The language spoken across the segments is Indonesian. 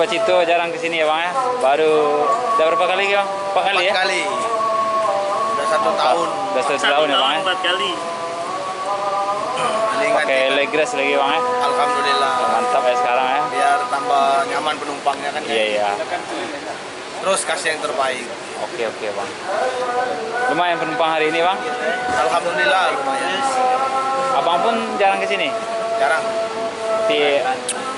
Pacito jarang kesini ya bang ya? Udah berapa kali bang? 4 kali ya? 4 kali. Udah 1 tahun. Udah 1 tahun ya bang ya? 4 kali. Pakai legres lagi bang ya? Alhamdulillah. Mantap ya sekarang ya? Biar tambah nyaman penumpangnya kan. Iya iya. Terus kasih yang terbaik. Oke bang. Lumayan penumpang hari ini bang? Alhamdulillah lumayan. Abang pun jarang kesini? Jarang. Tapi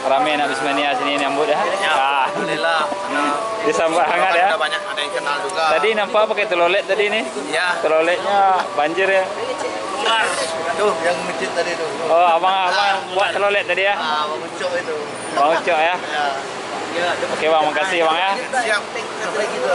rame nak Bismania sini nyambut ya? Ah, Alhamdulillah. disambut hangat ya? Udah banyak ada yang kenal juga. Tadi nampak pakai telolet tadi nih? Ya. Teloletnya banjir ya? Tuh yang masjid tadi tuh. Oh abang buat telolet tadi ya? Ah, Bang Ucok itu. Bang Ucok ya? Ya. Oke bang, makasih bang ya. Siap. Sampai gitu.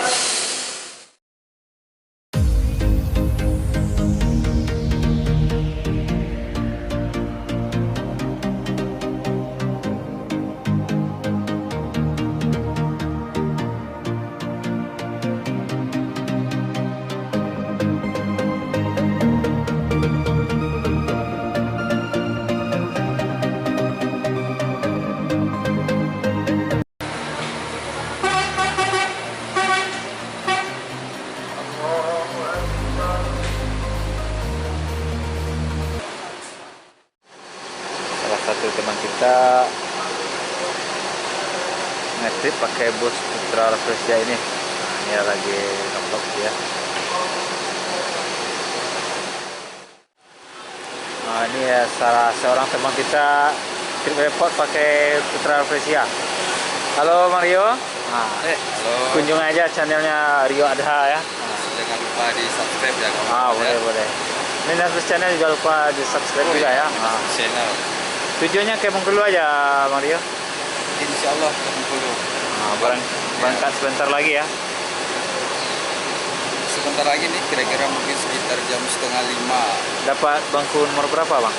Salah satu teman kita ngetrip pakai bus Putra Rafflesia ini. Nah, ini lagi ngeblok dia. Nah, ini ya salah seorang teman kita trip report pakai Putra Rafflesia. Halo Mario. Nah, Halo. kunjung aja channelnya Rio Adha ya. Jangan lupa di subscribe ya kawan. Boleh. Ini Nasbus channel juga lupa di subscribe juga ya. Nah, Channel. tujuannya ke Bengkulu aja Mario. Insya Allah ke Bengkulu. Nah, berangkat sebentar lagi ya. Sebentar lagi nih, kira-kira mungkin sekitar jam 4:30. Dapat bangku nomor berapa bang?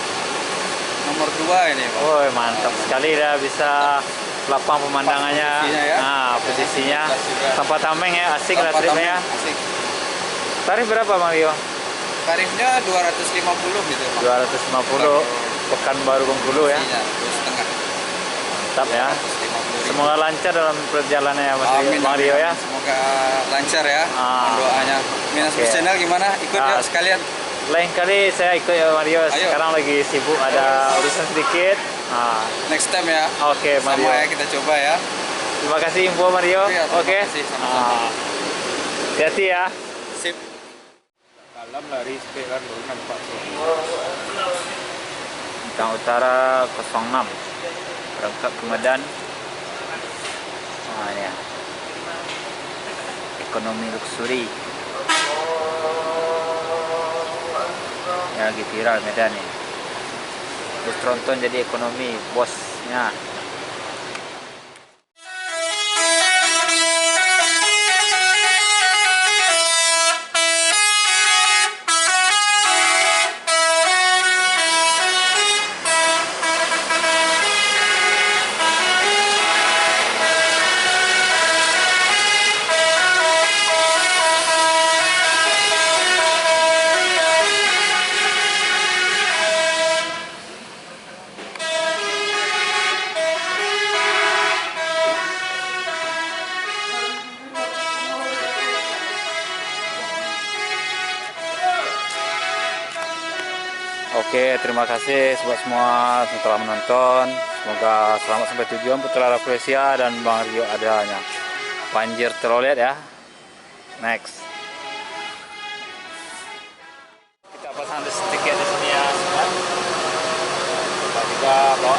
Nomor 2 ini Pak. Oh mantap sekali dah, bisa lapang pemandangannya. Posisinya ya. Nah posisinya juga. tanpa tameng ya, asik lah Tanpa tripnya ya. tameng, asik. Tarif berapa Mario? Tarifnya 250 gitu Pak. 250 Pekanbaru Bengkulu ya. Iya, 2,5. Mantap ya. 250.000. Semoga lancar dalam perjalanannya ya Mas Amin, Mario amin. ya. Semoga lancar ya. Ah. Doanya. Minas Oke. Channel gimana? Ikut Ah. yuk sekalian. Lain kali saya ikut ya Mario. Ayo. Sekarang lagi sibuk ada urusan sedikit. Nah, Next time ya. Oke Mario. Sama ya kita coba ya. Terima kasih info Mario. Iya, terima Oke. kasih, sama-sama. Hati-hati ya. Sip. Dalam lari sekitar nampak Bintang Utara 06 berangkat ke Medan. Nah, ini ya. Ekonomi luxury. Ya lagi viral Medan nih. Bus tronton jadi ekonomi, bosnya. Oke, terima kasih buat semua yang telah menonton. Semoga selamat sampai tujuan Putra Rafflesia dan Bang Rio adanya. Banjir telolet ya. Next. Kita pasang tiket di sini ya. Kita juga bawa